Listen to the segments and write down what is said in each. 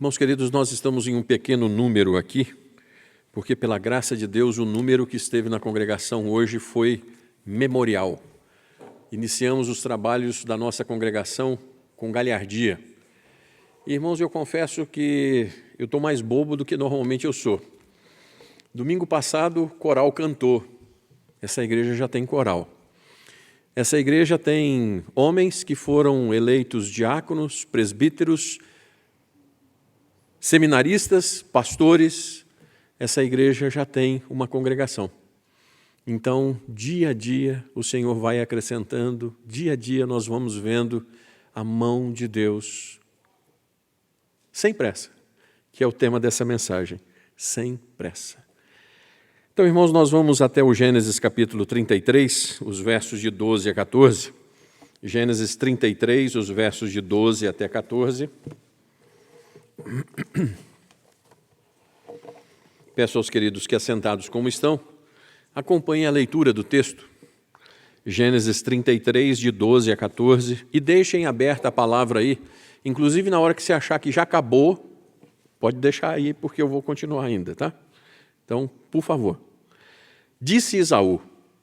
Irmãos queridos, nós estamos em um pequeno número aqui, porque pela graça de Deus o número que esteve na congregação hoje foi memorial. Iniciamos os trabalhos da nossa congregação com galhardia. Irmãos, eu confesso que eu estou mais bobo do que normalmente eu sou. Domingo passado, o coral cantou. Essa igreja já tem coral. Essa igreja tem homens que foram eleitos diáconos, presbíteros, seminaristas, pastores. Essa igreja já tem uma congregação. Então, dia a dia, o Senhor vai acrescentando, dia a dia nós vamos vendo a mão de Deus sem pressa, que é o tema dessa mensagem, sem pressa. Então, irmãos, nós vamos até o Gênesis capítulo 33, os versos de 12 a 14. Gênesis 33, os versos de 12 até 14. Peço aos queridos que, assentados como estão, acompanhem a leitura do texto. Gênesis 33, de 12 a 14, e deixem aberta a palavra aí, inclusive na hora que você achar que já acabou, pode deixar aí, porque eu vou continuar ainda, tá? Então, por favor. Disse Esaú: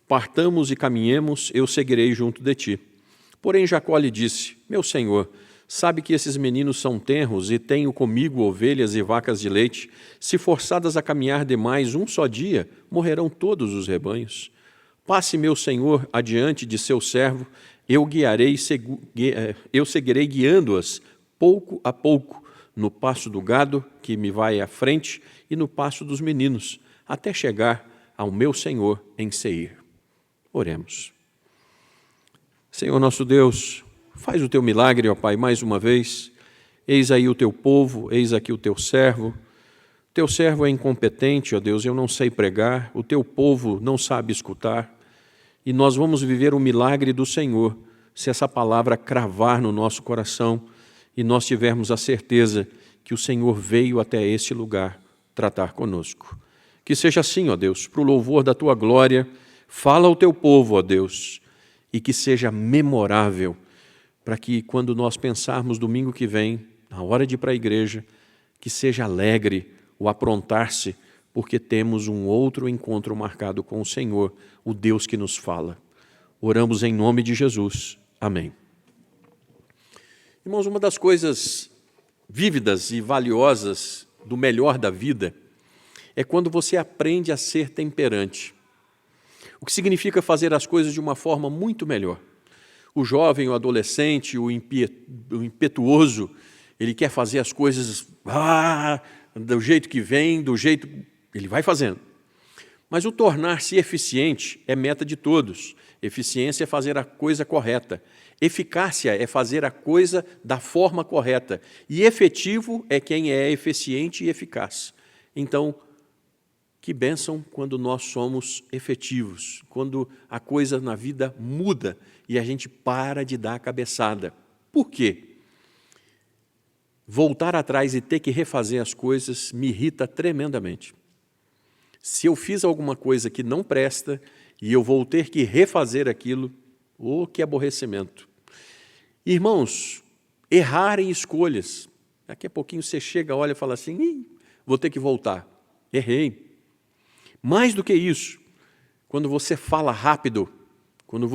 partamos e caminhemos, eu seguirei junto de ti. Porém Jacó lhe disse: meu senhor, sabe que esses meninos são tenros e tenho comigo ovelhas e vacas de leite. Se forçadas a caminhar demais um só dia, morrerão todos os rebanhos. Passe meu senhor adiante de seu servo, eu seguirei guiando-as pouco a pouco, no passo do gado que me vai à frente e no passo dos meninos, até chegar ao meu senhor em Seir. Oremos. Senhor nosso Deus, faz o teu milagre, ó Pai, mais uma vez. Eis aí o teu povo, eis aqui o teu servo. Teu servo é incompetente, ó Deus, eu não sei pregar, o teu povo não sabe escutar. E nós vamos viver o milagre do Senhor, se essa palavra cravar no nosso coração e nós tivermos a certeza que o Senhor veio até este lugar tratar conosco. Que seja assim, ó Deus, para o louvor da tua glória, fala ao teu povo, ó Deus, e que seja memorável, para que quando nós pensarmos domingo que vem, na hora de ir para a igreja, que seja alegre o aprontar-se, porque temos um outro encontro marcado com o Senhor, o Deus que nos fala. Oramos em nome de Jesus. Amém. Irmãos, uma das coisas vívidas e valiosas do melhor da vida é quando você aprende a ser temperante, o que significa fazer as coisas de uma forma muito melhor. O jovem, o adolescente, o impetuoso, ele quer fazer as coisas do jeito que vem, do jeito... Ele vai fazendo. Mas o tornar-se eficiente é meta de todos. Eficiência é fazer a coisa correta. Eficácia é fazer a coisa da forma correta. E efetivo é quem é eficiente e eficaz. Então, que bênção quando nós somos efetivos, quando a coisa na vida muda e a gente para de dar a cabeçada. Por quê? Voltar atrás e ter que refazer as coisas me irrita tremendamente. Se eu fiz alguma coisa que não presta e eu vou ter que refazer aquilo, que aborrecimento. Irmãos, errar em escolhas. Daqui a pouquinho você chega, olha e fala assim, vou ter que voltar. Errei. Mais do que isso, quando você fala rápido, quando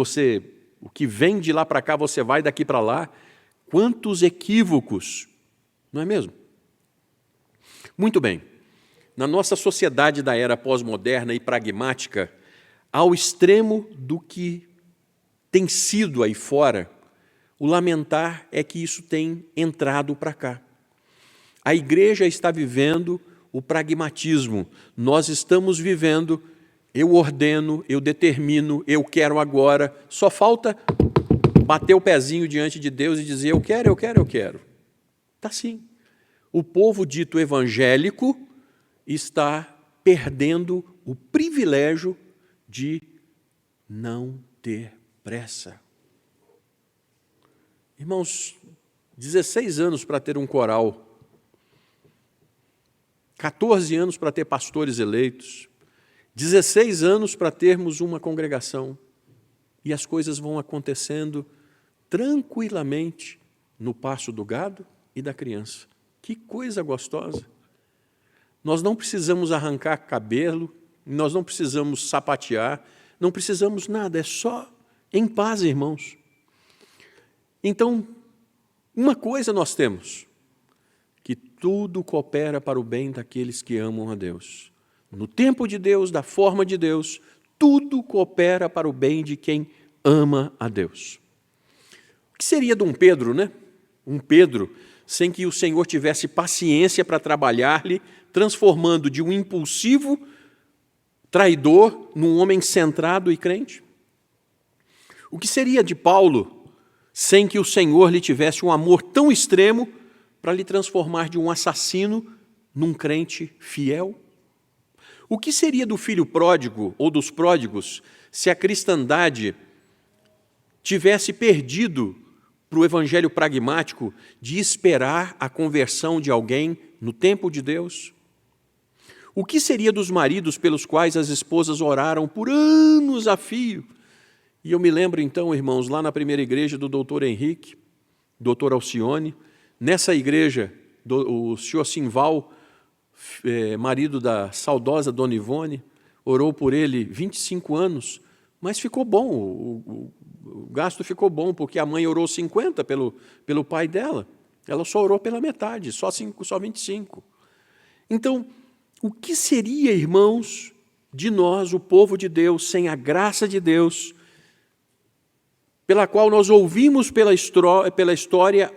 o que vem de lá para cá, você vai daqui para lá, quantos equívocos, não é mesmo? Muito bem, na nossa sociedade da era pós-moderna e pragmática, ao extremo do que tem sido aí fora, o lamentar é que isso tem entrado para cá. A igreja está vivendo o pragmatismo, nós estamos vivendo, eu ordeno, eu determino, eu quero agora, só falta bater o pezinho diante de Deus e dizer, eu quero, eu quero, eu quero. Está assim. O povo dito evangélico está perdendo o privilégio de não ter pressa. Irmãos, 16 anos para ter um coral, 14 anos para ter pastores eleitos, 16 anos para termos uma congregação, e as coisas vão acontecendo tranquilamente no passo do gado e da criança. Que coisa gostosa. Nós não precisamos arrancar cabelo, nós não precisamos sapatear, não precisamos nada, é só em paz, irmãos. Então, uma coisa nós temos, que tudo coopera para o bem daqueles que amam a Deus. No tempo de Deus, da forma de Deus, tudo coopera para o bem de quem ama a Deus. O que seria de um Pedro, né? Um Pedro sem que o Senhor tivesse paciência para trabalhar-lhe, transformando de um impulsivo traidor num homem centrado e crente? O que seria de Paulo sem que o Senhor lhe tivesse um amor tão extremo para lhe transformar de um assassino num crente fiel? O que seria do filho pródigo ou dos pródigos se a cristandade tivesse perdido para o evangelho pragmático de esperar a conversão de alguém no tempo de Deus? O que seria dos maridos pelos quais as esposas oraram por anos a fio? E eu me lembro então, irmãos, lá na primeira igreja do doutor Henrique, doutor Alcione, nessa igreja, o senhor Simval, marido da saudosa Dona Ivone, orou por ele 25 anos, mas ficou bom, o gasto ficou bom, porque a mãe orou 50 pelo pai dela, ela só orou pela metade, só 25. Então, o que seria, irmãos, de nós, o povo de Deus, sem a graça de Deus, pela qual nós ouvimos pela história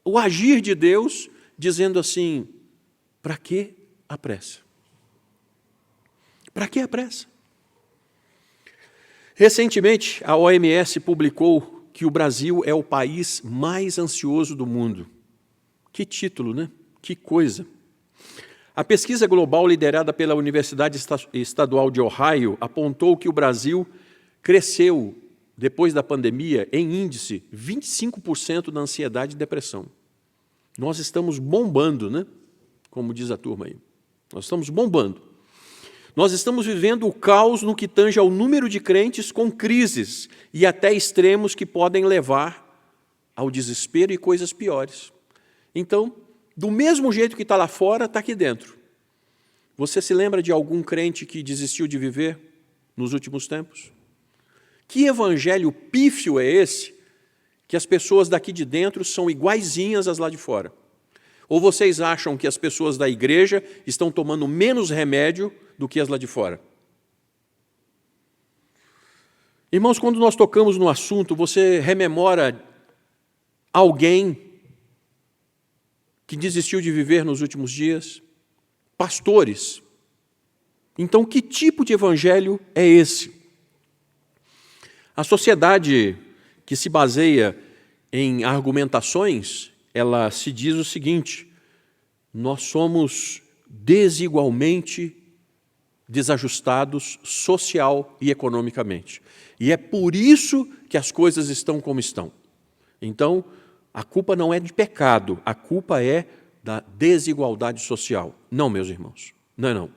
o agir de Deus, dizendo assim, para que a pressa? Para que a pressa? Recentemente, a OMS publicou que o Brasil é o país mais ansioso do mundo. Que título, né? Que coisa! A pesquisa global liderada pela Universidade Estadual de Ohio apontou que o Brasil cresceu, depois da pandemia, em índice, 25% da ansiedade e depressão. Nós estamos bombando, né? Como diz a turma aí. Nós estamos bombando. Nós estamos vivendo o caos no que tange ao número de crentes com crises e até extremos que podem levar ao desespero e coisas piores. Então, do mesmo jeito que está lá fora, está aqui dentro. Você se lembra de algum crente que desistiu de viver nos últimos tempos? Que evangelho pífio é esse que as pessoas daqui de dentro são iguaizinhas às lá de fora? Ou vocês acham que as pessoas da igreja estão tomando menos remédio do que as lá de fora? Irmãos, quando nós tocamos no assunto, você rememora alguém que desistiu de viver nos últimos dias? Pastores. Então, que tipo de evangelho é esse? A sociedade que se baseia em argumentações, ela se diz o seguinte: nós somos desigualmente desajustados social e economicamente. E é por isso que as coisas estão como estão. Então, a culpa não é de pecado, a culpa é da desigualdade social. Não, meus irmãos, não.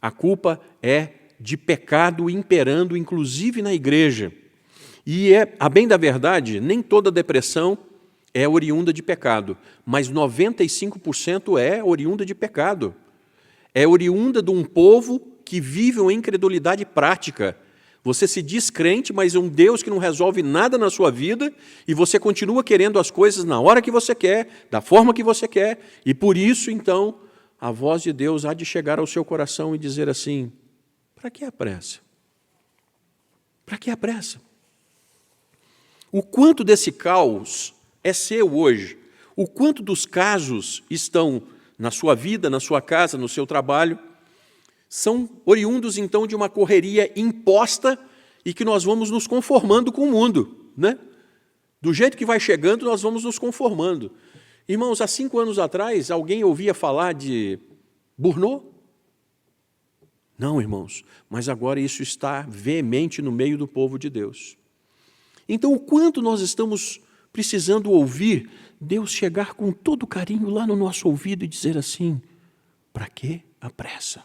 A culpa é de pecado imperando, inclusive na igreja. E a bem da verdade, nem toda depressão é oriunda de pecado, mas 95% é oriunda de pecado. É oriunda de um povo que vive uma incredulidade prática. Você se diz crente, mas é um Deus que não resolve nada na sua vida e você continua querendo as coisas na hora que você quer, da forma que você quer, e por isso, então, a voz de Deus há de chegar ao seu coração e dizer assim: para que a pressa? Para que a pressa? O quanto desse caos é seu hoje? O quanto dos casos estão na sua vida, na sua casa, no seu trabalho, são oriundos, então, de uma correria imposta e que nós vamos nos conformando com o mundo, né? Do jeito que vai chegando, nós vamos nos conformando. Irmãos, há 5 anos atrás, alguém ouvia falar de burnout? Não, irmãos, mas agora isso está veemente no meio do povo de Deus. Então, o quanto nós estamos precisando ouvir Deus chegar com todo carinho lá no nosso ouvido e dizer assim: para que a pressa?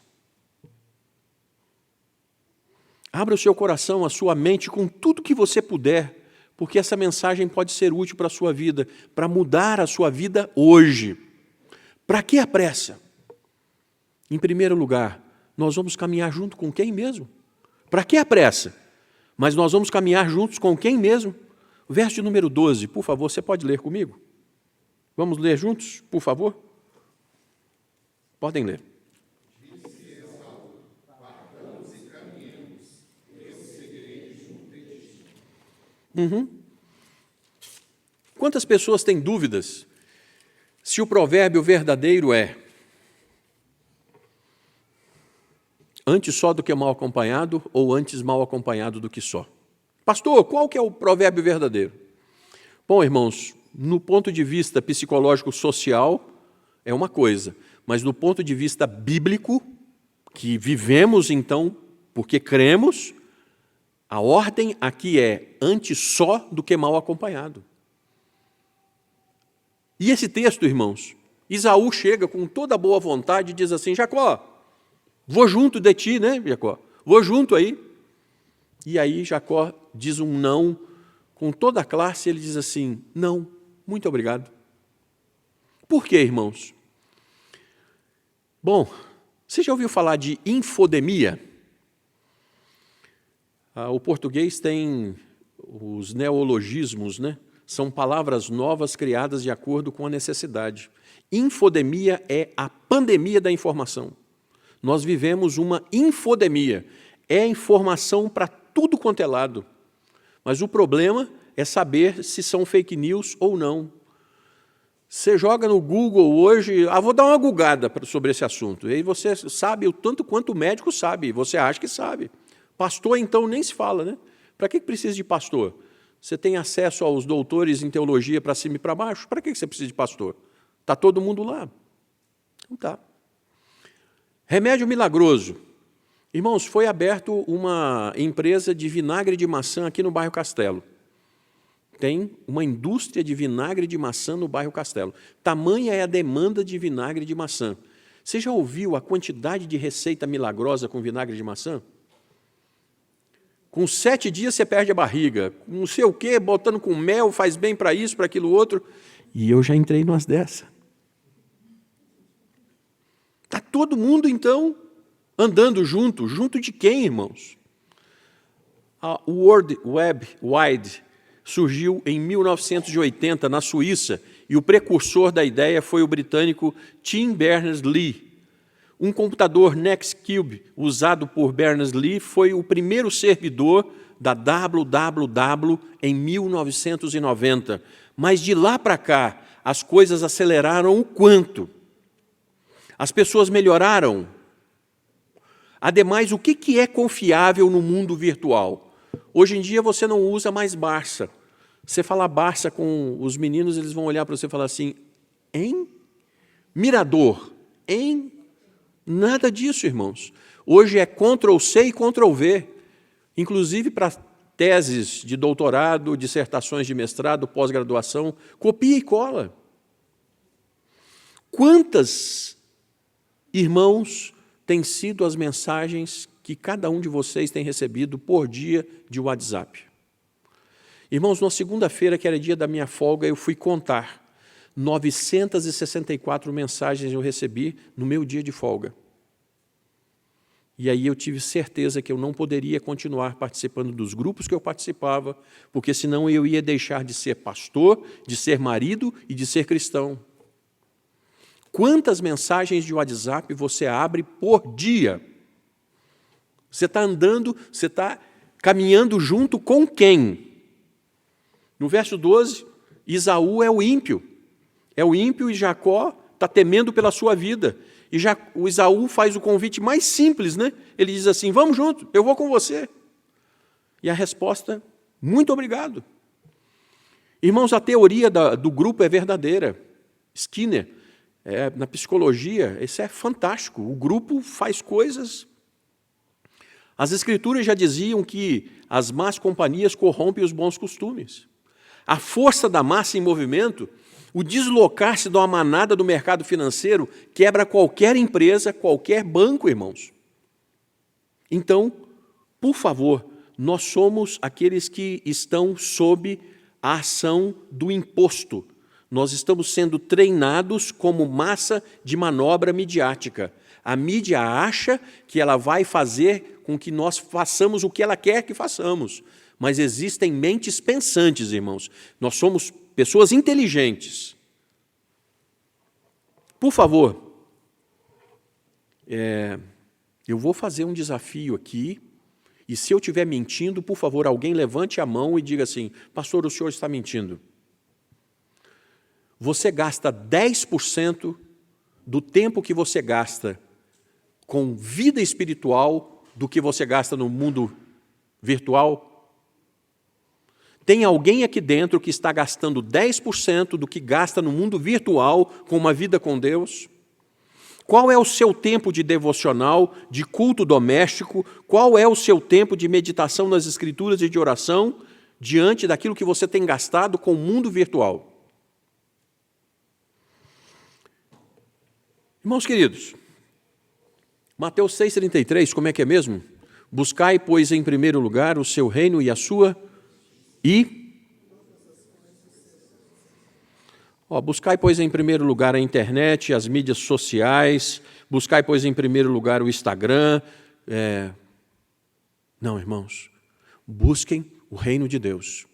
Abra o seu coração, a sua mente com tudo que você puder, porque essa mensagem pode ser útil para a sua vida, para mudar a sua vida hoje. Para que a pressa? Em primeiro lugar, nós vamos caminhar junto com quem mesmo? Para que a pressa? Mas nós vamos caminhar juntos com quem mesmo? O verso de número 12, por favor, você pode ler comigo? Vamos ler juntos, por favor? Podem ler. Quantas pessoas têm dúvidas se o provérbio verdadeiro é antes só do que mal acompanhado ou antes mal acompanhado do que só? Pastor, qual que é o provérbio verdadeiro? Bom, irmãos, no ponto de vista psicológico social é uma coisa, mas no ponto de vista bíblico, que vivemos então porque cremos, a ordem aqui é antes só do que mal acompanhado. E esse texto, irmãos, Esaú chega com toda boa vontade e diz assim, Jacó, vou junto de ti, né, Jacó? Vou junto aí. E aí Jacó diz um não, com toda a classe, ele diz assim, não, muito obrigado. Por quê, irmãos? Bom, você já ouviu falar de infodemia? O português tem os neologismos, né? São palavras novas criadas de acordo com a necessidade. Infodemia é a pandemia da informação. Nós vivemos uma infodemia. É informação para tudo quanto é lado. Mas o problema é saber se são fake news ou não. Você joga no Google hoje, vou dar uma googada sobre esse assunto. E aí você sabe o tanto quanto o médico sabe, você acha que sabe. Pastor, então, nem se fala, né? Para que precisa de pastor? Você tem acesso aos doutores em teologia para cima e para baixo? Para que você precisa de pastor? Está todo mundo lá. Não está. Remédio milagroso. Irmãos, foi aberto uma empresa de vinagre de maçã aqui no bairro Castelo. Tem uma indústria de vinagre de maçã no bairro Castelo. Tamanha é a demanda de vinagre de maçã. Você já ouviu a quantidade de receita milagrosa com vinagre de maçã? Com 7 dias você perde a barriga, não sei o quê, botando com mel, faz bem para isso, para aquilo outro. E eu já entrei numas dessas. Está todo mundo, então, andando junto. Junto de quem, irmãos? A World Web Wide surgiu em 1980, na Suíça, e o precursor da ideia foi o britânico Tim Berners-Lee. Um computador Nextcube, usado por Berners-Lee, foi o primeiro servidor da www em 1990. Mas de lá para cá, as coisas aceleraram o quanto? As pessoas melhoraram. Ademais, o que é confiável no mundo virtual? Hoje em dia você não usa mais Barça. Você fala Barça com os meninos, eles vão olhar para você e falar assim, hein? Mirador, hein? Nada disso, irmãos. Hoje é Ctrl+C e Ctrl+V, inclusive para teses de doutorado, dissertações de mestrado, pós-graduação, copia e cola. Quantas, irmãos, têm sido as mensagens que cada um de vocês tem recebido por dia de WhatsApp? Irmãos, na segunda-feira, que era dia da minha folga, eu fui contar. 964 mensagens eu recebi no meu dia de folga. E aí eu tive certeza que eu não poderia continuar participando dos grupos que eu participava, porque senão eu ia deixar de ser pastor, de ser marido e de ser cristão. Quantas mensagens de WhatsApp você abre por dia? Você está andando, você está caminhando junto com quem? No verso 12, Esaú é o ímpio. É o ímpio e Jacó está temendo pela sua vida. E o Esaú faz o convite mais simples, né? Ele diz assim, vamos junto, eu vou com você. E a resposta, muito obrigado. Irmãos, a teoria do grupo é verdadeira. Skinner, na psicologia, isso é fantástico. O grupo faz coisas. As Escrituras já diziam que as más companhias corrompem os bons costumes. A força da massa em movimento, o deslocar-se de uma manada do mercado financeiro, quebra qualquer empresa, qualquer banco, irmãos. Então, por favor, nós somos aqueles que estão sob a ação do imposto. Nós estamos sendo treinados como massa de manobra midiática. A mídia acha que ela vai fazer com que nós façamos o que ela quer que façamos. Mas existem mentes pensantes, irmãos. Nós somos pessoas inteligentes. Por favor, eu vou fazer um desafio aqui, e se eu estiver mentindo, por favor, alguém levante a mão e diga assim, pastor, o senhor está mentindo. Você gasta 10% do tempo que você gasta com vida espiritual do que você gasta no mundo virtual? Tem alguém aqui dentro que está gastando 10% do que gasta no mundo virtual com uma vida com Deus? Qual é o seu tempo de devocional, de culto doméstico? Qual é o seu tempo de meditação nas Escrituras e de oração diante daquilo que você tem gastado com o mundo virtual? Irmãos queridos, Mateus 6,33, como é que é mesmo? Buscai, pois, em primeiro lugar o seu reino e a sua... buscai, pois, em primeiro lugar a internet, as mídias sociais, buscai, pois, em primeiro lugar o Instagram. Não, irmãos, busquem o reino de Deus.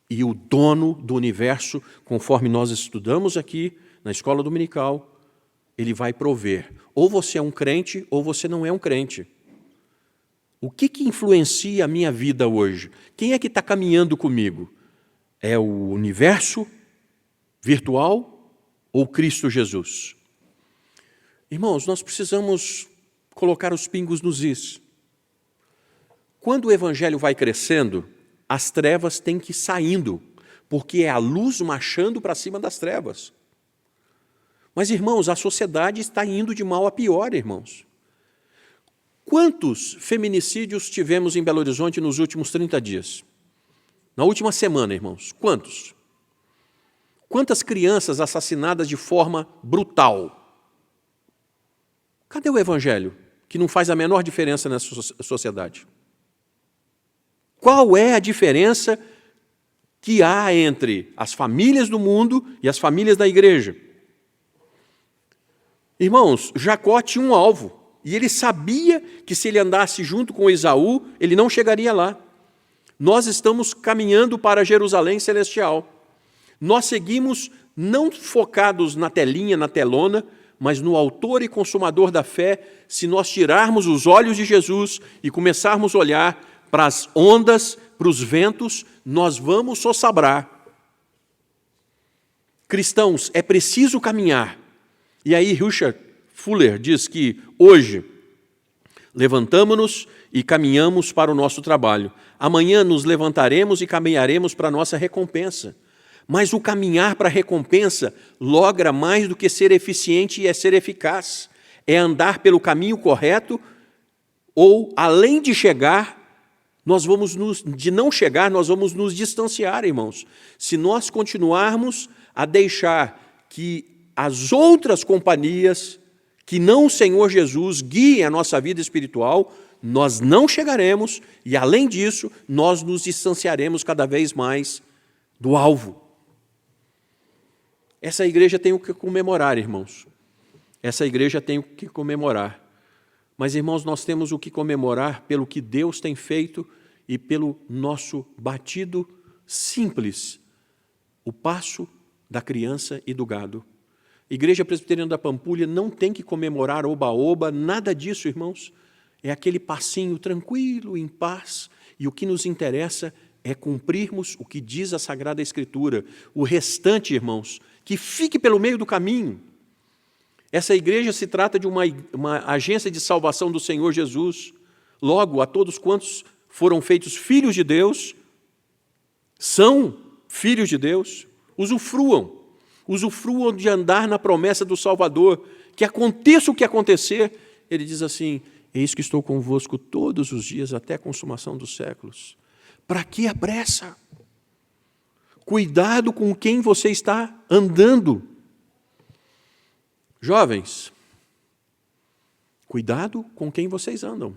E o dono do universo, conforme nós estudamos aqui na escola dominical, ele vai prover. Ou você é um crente, ou você não é um crente. O que influencia a minha vida hoje? Quem é que está caminhando comigo? É o universo virtual ou Cristo Jesus? Irmãos, nós precisamos colocar os pingos nos is. Quando o evangelho vai crescendo, as trevas têm que ir saindo, porque é a luz marchando para cima das trevas. Mas, irmãos, a sociedade está indo de mal a pior, irmãos. Quantos feminicídios tivemos em Belo Horizonte nos últimos 30 dias? Na última semana, irmãos, quantos? Quantas crianças assassinadas de forma brutal? Cadê o evangelho, que não faz a menor diferença nessa sociedade? Qual é a diferença que há entre as famílias do mundo e as famílias da igreja? Irmãos, Jacó tinha um alvo, e ele sabia que se ele andasse junto com Esaú, ele não chegaria lá. Nós estamos caminhando para Jerusalém celestial. Nós seguimos não focados na telinha, na telona, mas no autor e consumador da fé. Se nós tirarmos os olhos de Jesus e começarmos a olhar para as ondas, para os ventos, nós vamos sosabrar. Cristãos, é preciso caminhar. E aí Richard Fuller diz que hoje levantamo-nos e caminhamos para o nosso trabalho. Amanhã nos levantaremos e caminharemos para a nossa recompensa. Mas o caminhar para a recompensa logra mais do que ser eficiente e é ser eficaz. É andar pelo caminho correto ou, além de chegar, nós vamos nos distanciar, irmãos. Se nós continuarmos a deixar que as outras companhias, que não o Senhor Jesus, guiem a nossa vida espiritual, nós não chegaremos e, além disso, nós nos distanciaremos cada vez mais do alvo. Essa igreja tem o que comemorar, irmãos. Essa igreja tem o que comemorar. Mas, irmãos, nós temos o que comemorar pelo que Deus tem feito e pelo nosso batido simples, o passo da criança e do gado. Igreja Presbiteriana da Pampulha não tem que comemorar oba-oba, nada disso, irmãos. É aquele passinho tranquilo, em paz, e o que nos interessa é cumprirmos o que diz a Sagrada Escritura. O restante, irmãos, que fique pelo meio do caminho. Essa igreja se trata de uma agência de salvação do Senhor Jesus. Logo, a todos quantos foram feitos filhos de Deus, são filhos de Deus, usufruam de andar na promessa do Salvador, que aconteça o que acontecer. Ele diz assim, eis que estou convosco todos os dias até a consumação dos séculos. Para que a pressa? Cuidado com quem você está andando. Jovens, cuidado com quem vocês andam.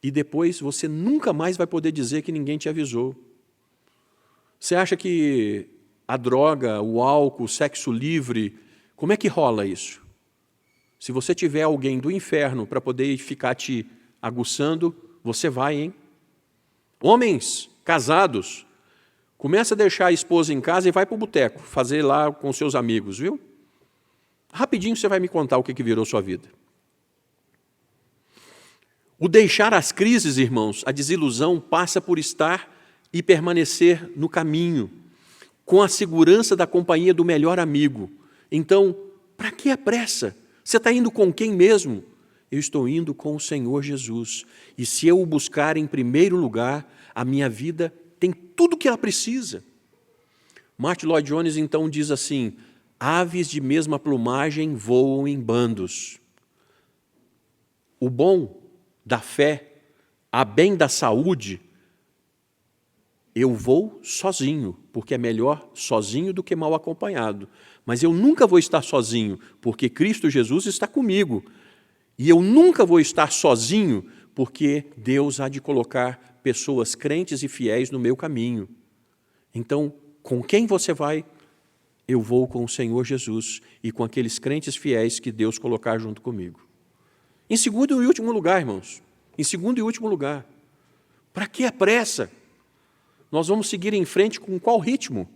E depois você nunca mais vai poder dizer que ninguém te avisou. Você acha que a droga, o álcool, o sexo livre. Como é que rola isso? Se você tiver alguém do inferno para poder ficar te aguçando, você vai, hein? Homens casados, começa a deixar a esposa em casa e vai para o boteco, fazer lá com seus amigos, viu? Rapidinho você vai me contar o que virou sua vida. O deixar as crises, irmãos, a desilusão passa por estar e permanecer no caminho, com a segurança da companhia do melhor amigo. Então, para que a pressa? Você está indo com quem mesmo? Eu estou indo com o Senhor Jesus. E se eu o buscar em primeiro lugar, a minha vida tem tudo o que ela precisa. Martin Lloyd Jones então diz assim: aves de mesma plumagem voam em bandos. O bom da fé, a bem da saúde, eu vou sozinho, porque é melhor sozinho do que mal acompanhado. Mas eu nunca vou estar sozinho, porque Cristo Jesus está comigo. E eu nunca vou estar sozinho, porque Deus há de colocar pessoas crentes e fiéis no meu caminho. Então, com quem você vai? Eu vou com o Senhor Jesus e com aqueles crentes fiéis que Deus colocar junto comigo. Em segundo e último lugar, irmãos, em segundo e último lugar, para que a pressa? Nós vamos seguir em frente com qual ritmo?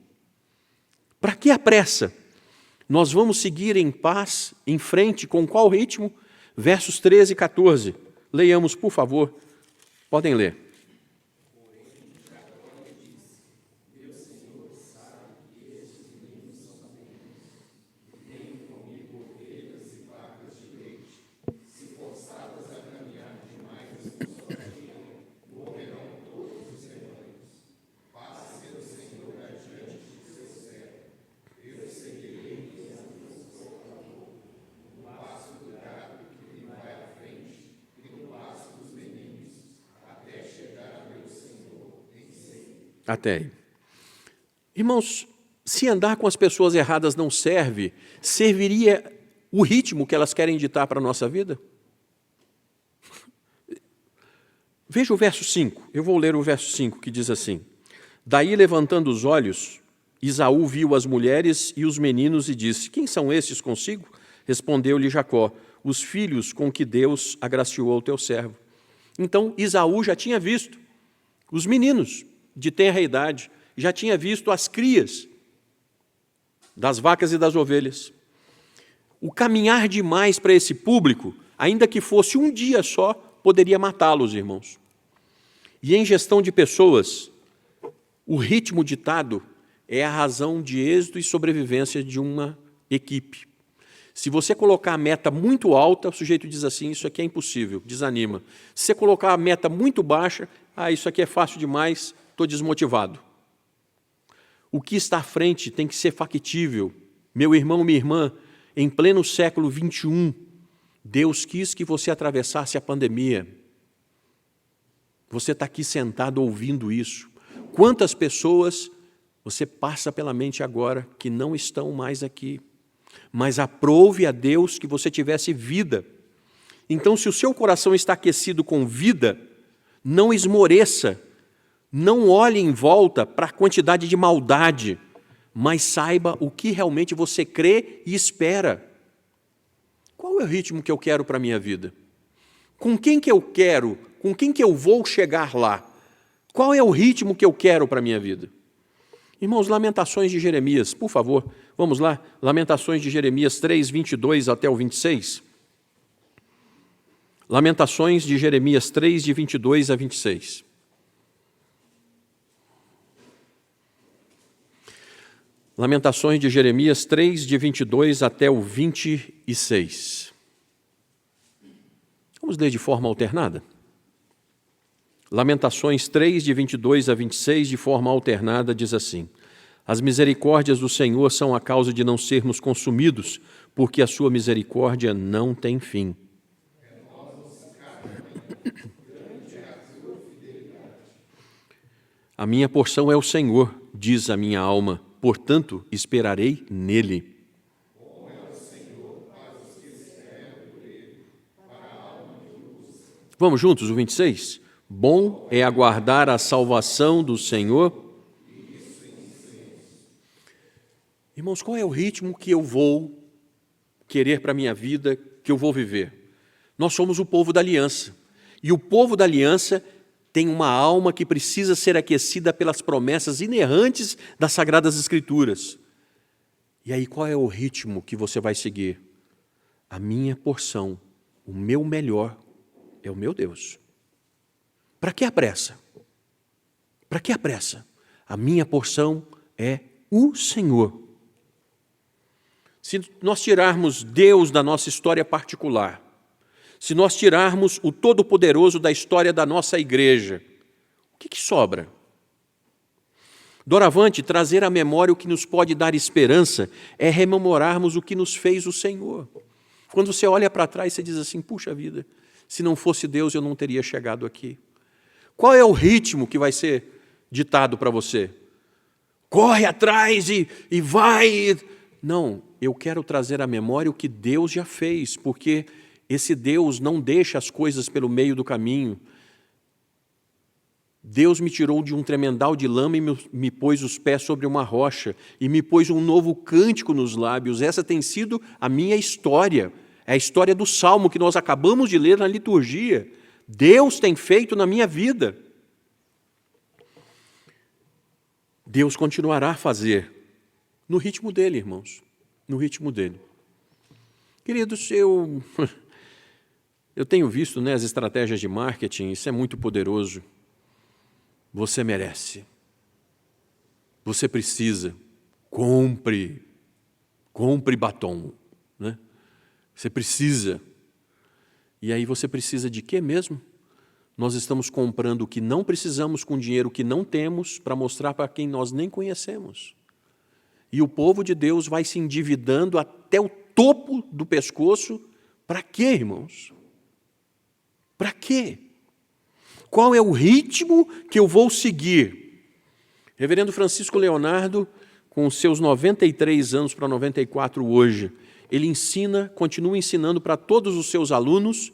Para que a pressa? Nós vamos seguir em paz, em frente, com qual ritmo? Versos 13 e 14. Leiamos, por favor. Podem ler. Até aí. Irmãos, se andar com as pessoas erradas não serve, serviria o ritmo que elas querem ditar para a nossa vida? Veja o verso 5, eu vou ler o verso 5, que diz assim: daí, levantando os olhos, Esaú viu as mulheres e os meninos e disse: quem são esses consigo? Respondeu-lhe Jacó: os filhos com que Deus agraciou o teu servo. Então, Esaú já tinha visto os meninos de tenra idade, já tinha visto as crias das vacas e das ovelhas. O caminhar demais para esse público, ainda que fosse um dia só, poderia matá-los, irmãos. E em gestão de pessoas, o ritmo ditado é a razão de êxito e sobrevivência de uma equipe. Se você colocar a meta muito alta, o sujeito diz assim: isso aqui é impossível, desanima. Se você colocar a meta muito baixa, isso aqui é fácil demais, estou desmotivado. O que está à frente tem que ser factível. Meu irmão, minha irmã, em pleno século XXI, Deus quis que você atravessasse a pandemia. Você está aqui sentado ouvindo isso. Quantas pessoas você passa pela mente agora que não estão mais aqui? Mas aprove a Deus que você tivesse vida. Então, se o seu coração está aquecido com vida, não esmoreça, não olhe em volta para a quantidade de maldade, mas saiba o que realmente você crê e espera. Qual é o ritmo que eu quero para a minha vida? Com quem que eu quero? Com quem que eu vou chegar lá? Qual é o ritmo que eu quero para a minha vida? Irmãos, Lamentações de Jeremias, por favor, vamos lá. Lamentações de Jeremias 3, 22 até o 26. Lamentações de Jeremias 3, de 22 a 26. Lamentações de Jeremias 3, de 22 até o 26. Vamos ler de forma alternada? Lamentações 3, de 22 a 26, de forma alternada, diz assim: as misericórdias do Senhor são a causa de não sermos consumidos, porque a sua misericórdia não tem fim. A minha porção é o Senhor, diz a minha alma, portanto esperarei nele. Vamos juntos, o 26? Bom é aguardar a salvação do Senhor. Irmãos, qual é o ritmo que eu vou querer para a minha vida, que eu vou viver? Nós somos o povo da aliança. E o povo da aliança tem uma alma que precisa ser aquecida pelas promessas inerrantes das Sagradas Escrituras. E aí, qual é o ritmo que você vai seguir? A minha porção, o meu melhor, é o meu Deus. Para que a pressa? Para que a pressa? A minha porção é o Senhor. Se nós tirarmos Deus da nossa história particular, se nós tirarmos o Todo-Poderoso da história da nossa igreja, o que sobra? Doravante, trazer à memória o que nos pode dar esperança é rememorarmos o que nos fez o Senhor. Quando você olha para trás, você diz assim, puxa vida, se não fosse Deus eu não teria chegado aqui. Qual é o ritmo que vai ser ditado para você? Corre atrás e vai. Não, eu quero trazer à memória o que Deus já fez, porque esse Deus não deixa as coisas pelo meio do caminho. Deus me tirou de um tremendal de lama e me pôs os pés sobre uma rocha e me pôs um novo cântico nos lábios. Essa tem sido a minha história. É a história do Salmo que nós acabamos de ler na liturgia. Deus tem feito na minha vida. Deus continuará a fazer no ritmo dele, irmãos, no ritmo dele. Queridos, eu tenho visto, né, as estratégias de marketing, isso é muito poderoso. Você merece. Você precisa. Compre batom, né? Você precisa. E aí você precisa de quê mesmo? Nós estamos comprando o que não precisamos com dinheiro que não temos para mostrar para quem nós nem conhecemos. E o povo de Deus vai se endividando até o topo do pescoço. Para quê, irmãos? Para quê? Qual é o ritmo que eu vou seguir? Reverendo Francisco Leonardo, com os seus 93 anos para 94 hoje, ele continua ensinando para todos os seus alunos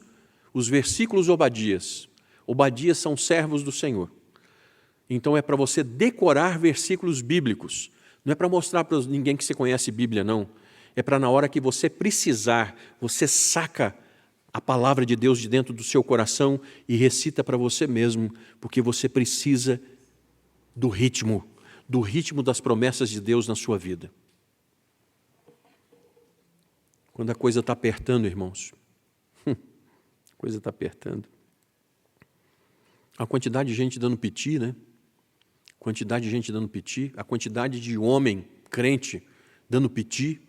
os versículos Obadias. Obadias são servos do Senhor. Então é para você decorar versículos bíblicos. Não é para mostrar para ninguém que você conhece Bíblia, não. É para na hora que você precisar, você saca a palavra de Deus de dentro do seu coração e recita para você mesmo, porque você precisa do ritmo das promessas de Deus na sua vida. Quando a coisa está apertando, irmãos, a coisa está apertando. A quantidade de gente dando piti, né? A quantidade de homem crente dando piti.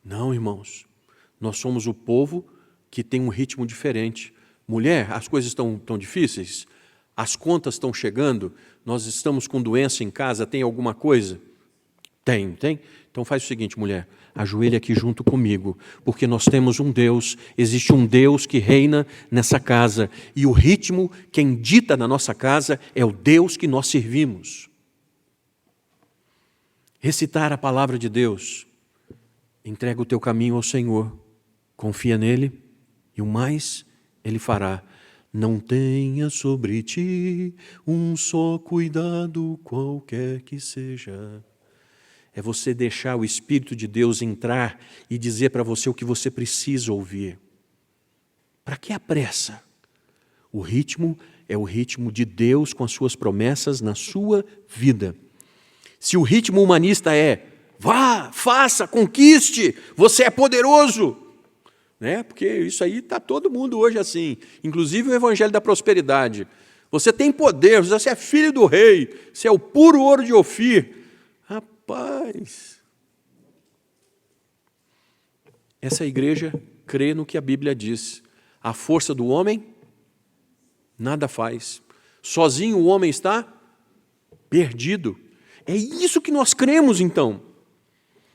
Não, irmãos, nós somos o povo que tem um ritmo diferente. Mulher, as coisas estão tão difíceis? As contas estão chegando? Nós estamos com doença em casa? Tem alguma coisa? Tem. Então faz o seguinte, mulher, ajoelha aqui junto comigo, porque nós temos um Deus, existe um Deus que reina nessa casa, e o ritmo, quem dita na nossa casa, é o Deus que nós servimos. Recitar a palavra de Deus, entrega o teu caminho ao Senhor, confia nele, e o mais ele fará. Não tenha sobre ti um só cuidado, qualquer que seja. É você deixar o Espírito de Deus entrar e dizer para você o que você precisa ouvir. Para que a pressa? O ritmo é o ritmo de Deus com as suas promessas na sua vida. Se o ritmo humanista é, vá, faça, conquiste, você é poderoso, né? Porque isso aí está todo mundo hoje assim, inclusive o evangelho da prosperidade. Você tem poder, você é filho do rei, você é o puro ouro de Ofir. Rapaz, essa igreja crê no que a Bíblia diz. A força do homem nada faz. Sozinho o homem está perdido. É isso que nós cremos, então.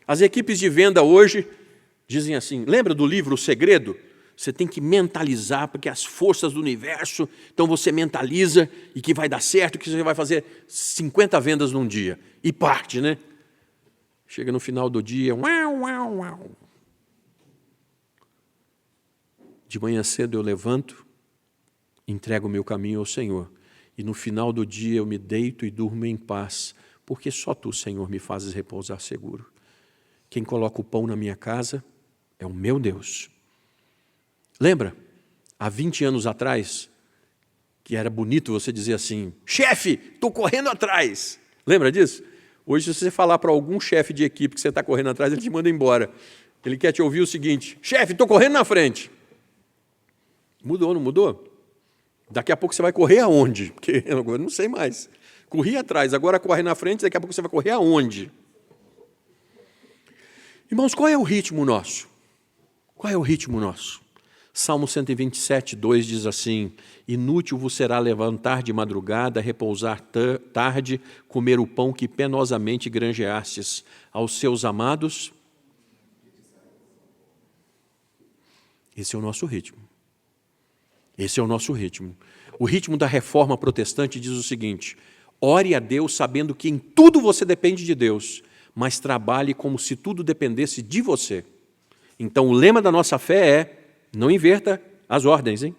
As equipes de venda hoje dizem assim, lembra do livro O Segredo? Você tem que mentalizar, porque as forças do universo, então você mentaliza e que vai dar certo, que você vai fazer 50 vendas num dia. E parte, né? Chega no final do dia, uau, uau, uau. De manhã cedo eu levanto, entrego o meu caminho ao Senhor. E no final do dia eu me deito e durmo em paz, porque só Tu, Senhor, me fazes repousar seguro. Quem coloca o pão na minha casa é o meu Deus. Lembra, há 20 anos atrás, que era bonito você dizer assim, chefe, estou correndo atrás. Lembra disso? Hoje, se você falar para algum chefe de equipe que você está correndo atrás, ele te manda embora. Ele quer te ouvir o seguinte, chefe, estou correndo na frente. Mudou, não mudou? Daqui a pouco você vai correr aonde? Porque eu não sei mais. Corri atrás, agora corre na frente, daqui a pouco você vai correr aonde? Irmãos, qual é o ritmo nosso? Qual é o ritmo nosso? Salmo 127, 2 diz assim, inútil vos será levantar de madrugada, repousar tarde, comer o pão que penosamente granjeastes aos seus amados. Esse é o nosso ritmo. Esse é o nosso ritmo. O ritmo da reforma protestante diz o seguinte, ore a Deus sabendo que em tudo você depende de Deus, mas trabalhe como se tudo dependesse de você. Então o lema da nossa fé é, não inverta as ordens, hein?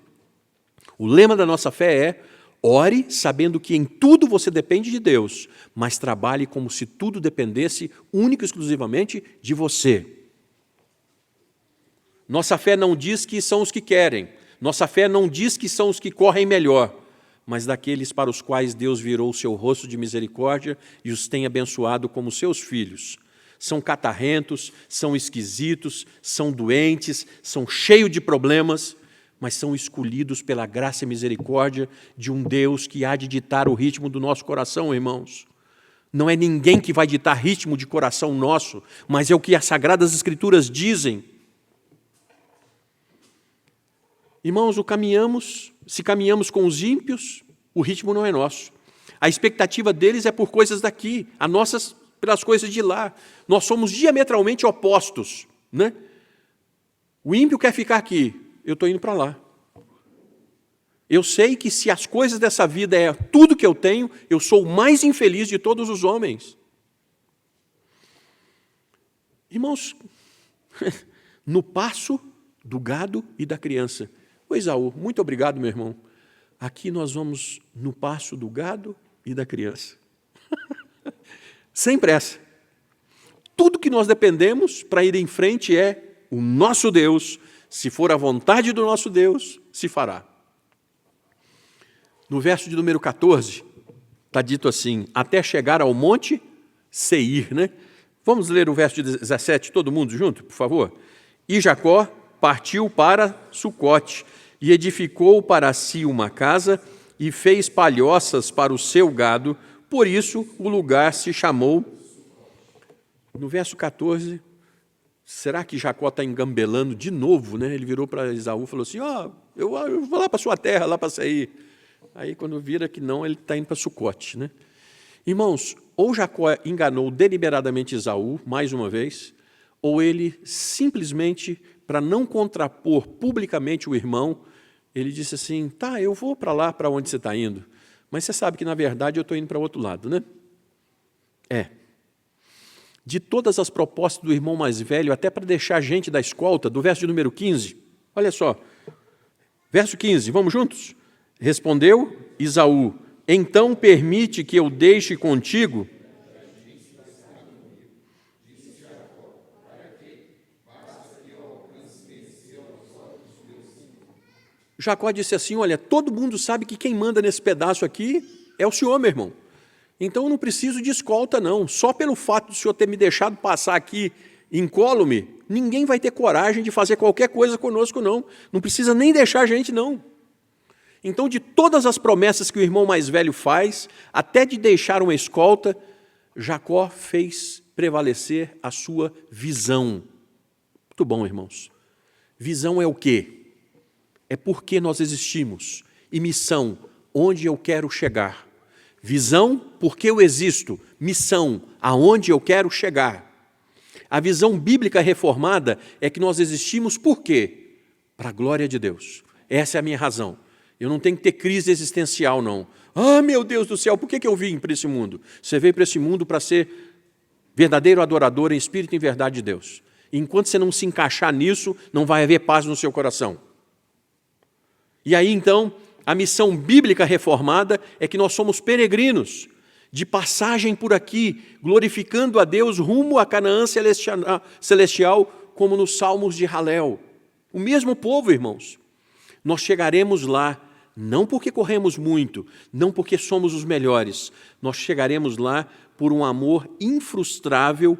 O lema da nossa fé é, ore sabendo que em tudo você depende de Deus, mas trabalhe como se tudo dependesse única e exclusivamente de você. Nossa fé não diz que são os que querem, nossa fé não diz que são os que correm melhor, mas daqueles para os quais Deus virou o seu rosto de misericórdia e os tem abençoado como seus filhos. São catarrentos, são esquisitos, são doentes, são cheios de problemas, mas são escolhidos pela graça e misericórdia de um Deus que há de ditar o ritmo do nosso coração, irmãos. Não é ninguém que vai ditar ritmo de coração nosso, mas é o que as Sagradas Escrituras dizem. Irmãos, se caminhamos com os ímpios, o ritmo não é nosso. A expectativa deles é por coisas daqui, a nossas pelas coisas de lá. Nós somos diametralmente opostos, né? O ímpio quer ficar aqui, eu estou indo para lá. Eu sei que se as coisas dessa vida é tudo que eu tenho, eu sou o mais infeliz de todos os homens. Irmãos, no passo do gado e da criança. Ô Esaú, muito obrigado, meu irmão. Aqui nós vamos no passo do gado e da criança. Sem pressa. Tudo que nós dependemos para ir em frente é o nosso Deus. Se for a vontade do nosso Deus, se fará. No verso de número 14, está dito assim, até chegar ao monte Seir, né? Vamos ler o verso de 17, todo mundo junto, por favor? E Jacó partiu para Sucote e edificou para si uma casa e fez palhoças para o seu gado, por isso o lugar se chamou. No verso 14, será que Jacó está engambelando de novo, né? Ele virou para Esaú e falou assim, eu vou lá para a sua terra, lá para Seir. Aí quando vira que não, ele está indo para Sucote, né? Irmãos, ou Jacó enganou deliberadamente Esaú, mais uma vez, ou ele simplesmente, para não contrapor publicamente o irmão, ele disse assim, tá, eu vou para lá, para onde você está indo, mas você sabe que, na verdade, eu estou indo para o outro lado, né? De todas as propostas do irmão mais velho, até para deixar a gente da escolta, do verso de número 15, olha só, verso 15, vamos juntos? Respondeu Esaú, então permite que eu deixe contigo? Jacó disse assim, olha, todo mundo sabe que quem manda nesse pedaço aqui é o senhor, meu irmão. Então eu não preciso de escolta, não. Só pelo fato do senhor ter me deixado passar aqui incólume, ninguém vai ter coragem de fazer qualquer coisa conosco, não. Não precisa nem deixar a gente, não. Então, de todas as promessas que o irmão mais velho faz, até de deixar uma escolta, Jacó fez prevalecer a sua visão. Muito bom, irmãos. Visão é o quê? É por que nós existimos. E missão, onde eu quero chegar. Visão, por que eu existo. Missão, aonde eu quero chegar. A visão bíblica reformada é que nós existimos por quê? Para a glória de Deus. Essa é a minha razão. Eu não tenho que ter crise existencial, não. Ah, meu Deus do céu, por que eu vim para esse mundo? Você veio para esse mundo para ser verdadeiro adorador em espírito e em verdade de Deus. E enquanto você não se encaixar nisso, não vai haver paz no seu coração. E aí, então, a missão bíblica reformada é que nós somos peregrinos. de passagem por aqui, glorificando a Deus rumo a Canaã celestial, como nos Salmos de Halel. O mesmo povo, irmãos. Nós chegaremos lá, não porque corremos muito, não porque somos os melhores, nós chegaremos lá por um amor infrustrável,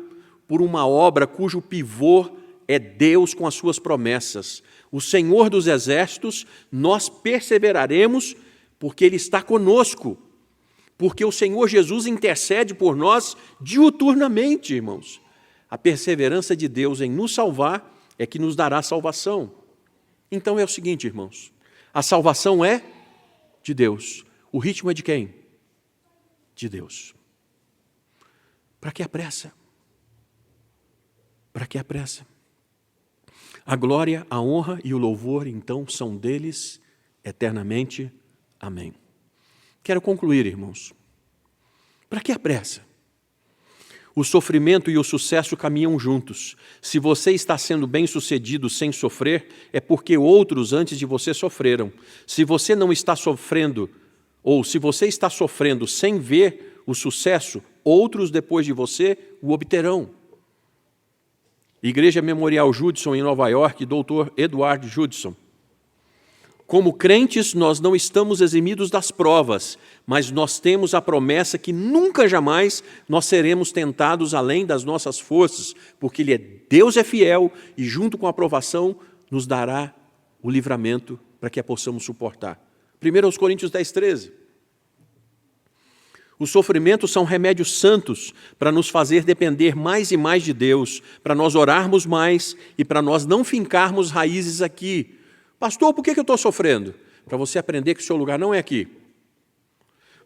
por uma obra cujo pivô é Deus com as suas promessas. O Senhor dos Exércitos, nós perseveraremos porque Ele está conosco, porque o Senhor Jesus intercede por nós diuturnamente, irmãos. A perseverança de Deus em nos salvar é que nos dará salvação. Então é o seguinte, irmãos, a salvação é de Deus. O ritmo é de quem? De Deus. Para que a pressa? Para que a pressa? A glória, a honra e o louvor, então, são deles eternamente. Amém. Quero concluir, irmãos. Para que a pressa? O sofrimento e o sucesso caminham juntos. Se você está sendo bem-sucedido sem sofrer, é porque outros antes de você sofreram. Se você não está sofrendo, ou se você está sofrendo sem ver o sucesso, outros depois de você o obterão. Igreja Memorial Judson, em Nova York, Dr. Edward Judson. Como crentes, nós não estamos eximidos das provas, mas nós temos a promessa que nunca jamais nós seremos tentados além das nossas forças, porque Deus é fiel e junto com a aprovação nos dará o livramento para que a possamos suportar. 1 Coríntios 10:13. Os sofrimentos são remédios santos para nos fazer depender mais e mais de Deus, para nós orarmos mais e para nós não fincarmos raízes aqui. Pastor, por que eu estou sofrendo? Para você aprender que o seu lugar não é aqui.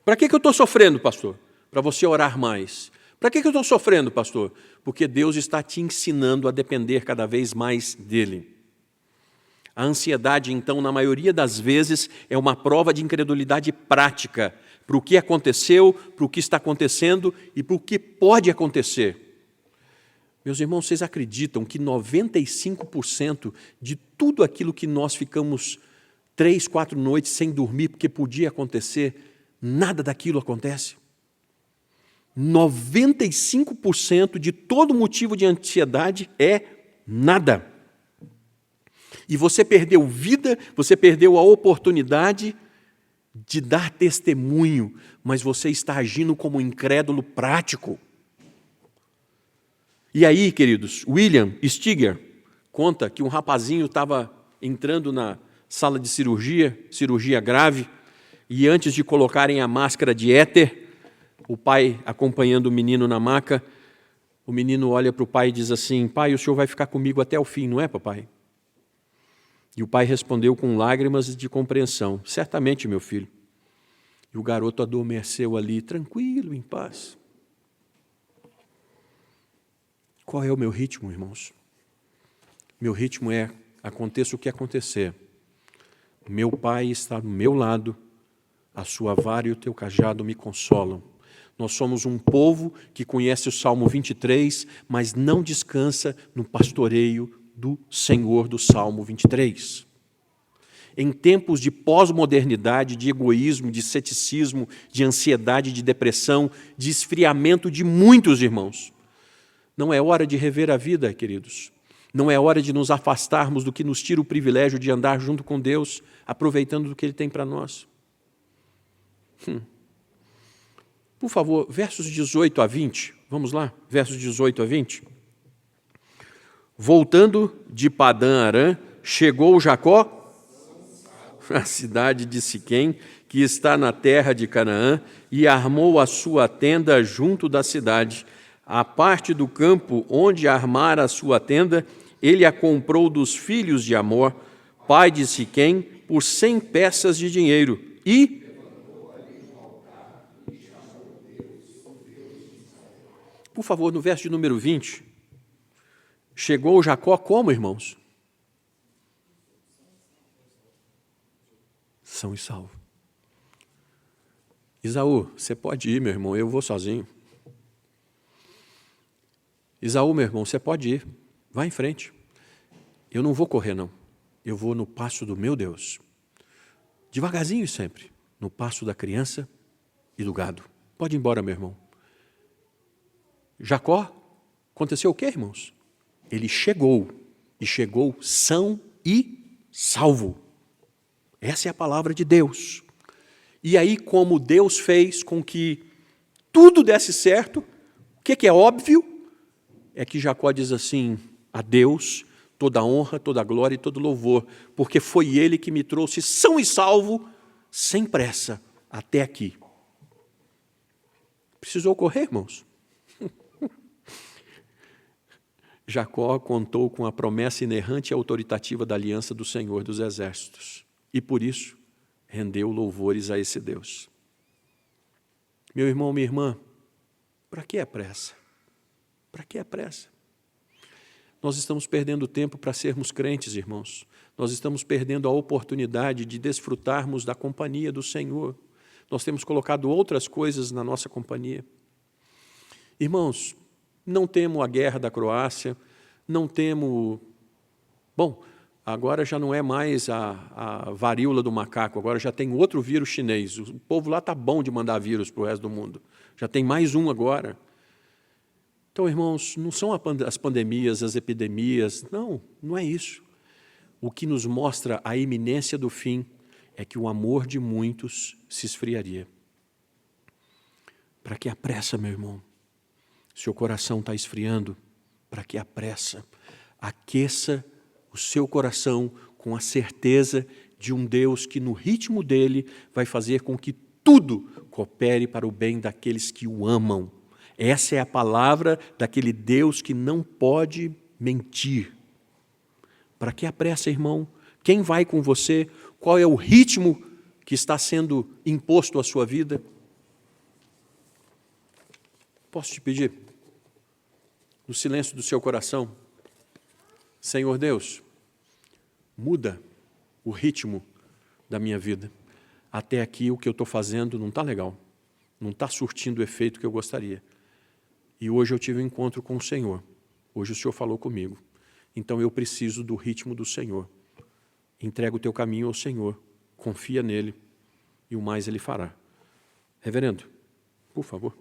Para que eu estou sofrendo, pastor? Para você orar mais. Para que eu estou sofrendo, pastor? Porque Deus está te ensinando a depender cada vez mais dEle. A ansiedade, então, na maioria das vezes, é uma prova de incredulidade prática para o que aconteceu, para o que está acontecendo e para o que pode acontecer. Meus irmãos, vocês acreditam que 95% de tudo aquilo que nós ficamos 3, 4 noites sem dormir porque podia acontecer, nada daquilo acontece? 95% de todo motivo de ansiedade é nada. E você perdeu vida, você perdeu a oportunidade de dar testemunho, mas você está agindo como um incrédulo prático. E aí, queridos, William Stiger conta que um rapazinho estava entrando na sala de cirurgia grave, e antes de colocarem a máscara de éter, o pai acompanhando o menino na maca, o menino olha para o pai e diz assim: pai, o senhor vai ficar comigo até o fim, não é, papai? E o pai respondeu com lágrimas de compreensão: certamente, meu filho. E o garoto adormeceu ali, tranquilo, em paz. Qual é o meu ritmo, irmãos? Meu ritmo é: aconteça o que acontecer, meu pai está do meu lado, a sua vara e o teu cajado me consolam. Nós somos um povo que conhece o Salmo 23, mas não descansa no pastoreio do Senhor do Salmo 23. Em tempos de pós-modernidade, de egoísmo, de ceticismo, de ansiedade, de depressão, de esfriamento de muitos irmãos, não é hora de rever a vida, queridos. Não é hora de nos afastarmos do que nos tira o privilégio de andar junto com Deus, aproveitando do que Ele tem para nós. Por favor, versos 18 a 20. Vamos lá, versos 18 a 20. Voltando de Padã Arã, chegou Jacó à cidade de Siquém, que está na terra de Canaã, e armou a sua tenda junto da cidade. A parte do campo onde armara a sua tenda, ele a comprou dos filhos de Amor, pai de Siquém, por 100 peças de dinheiro. E por favor, no verso de número 20, chegou Jacó como, irmãos? São e salvo. Esaú, você pode ir, meu irmão, eu vou sozinho. Esaú, meu irmão, você pode ir, vá em frente. Eu não vou correr, não. Eu vou no passo do meu Deus. Devagarzinho sempre, no passo da criança e do gado. Pode ir embora, meu irmão. Jacó, aconteceu o quê, irmãos? Ele chegou, e chegou são e salvo. Essa é a palavra de Deus. E aí, como Deus fez com que tudo desse certo, o que é óbvio? É que Jacó diz assim, a Deus toda a honra, toda a glória e todo louvor, porque foi Ele que me trouxe são e salvo, sem pressa, até aqui. Precisou correr, irmãos? Jacó contou com a promessa inerrante e autoritativa da aliança do Senhor dos Exércitos. E por isso, rendeu louvores a esse Deus. Meu irmão, minha irmã, para que a pressa? Para que a pressa? Nós estamos perdendo tempo para sermos crentes, irmãos. Nós estamos perdendo a oportunidade de desfrutarmos da companhia do Senhor. Nós temos colocado outras coisas na nossa companhia. Irmãos, não temo a guerra da Croácia, não temo... Bom, agora já não é mais a varíola do macaco, agora já tem outro vírus chinês. O povo lá está bom de mandar vírus para o resto do mundo. Já tem mais um agora. Então, irmãos, não são as pandemias, as epidemias, não é isso. O que nos mostra a iminência do fim é que o amor de muitos se esfriaria. Para que a pressa, meu irmão? Seu coração está esfriando, para que a pressa? Aqueça o seu coração com a certeza de um Deus que no ritmo dele vai fazer com que tudo coopere para o bem daqueles que o amam. Essa é a palavra daquele Deus que não pode mentir. Para que a pressa, irmão? Quem vai com você? Qual é o ritmo que está sendo imposto à sua vida? Posso te pedir, no silêncio do seu coração, Senhor Deus, muda o ritmo da minha vida. Até aqui o que eu estou fazendo não está legal, não está surtindo o efeito que eu gostaria. E hoje eu tive um encontro com o Senhor. Hoje o Senhor falou comigo. Então eu preciso do ritmo do Senhor. Entrega o teu caminho ao Senhor. Confia nele e o mais ele fará. Reverendo, por favor.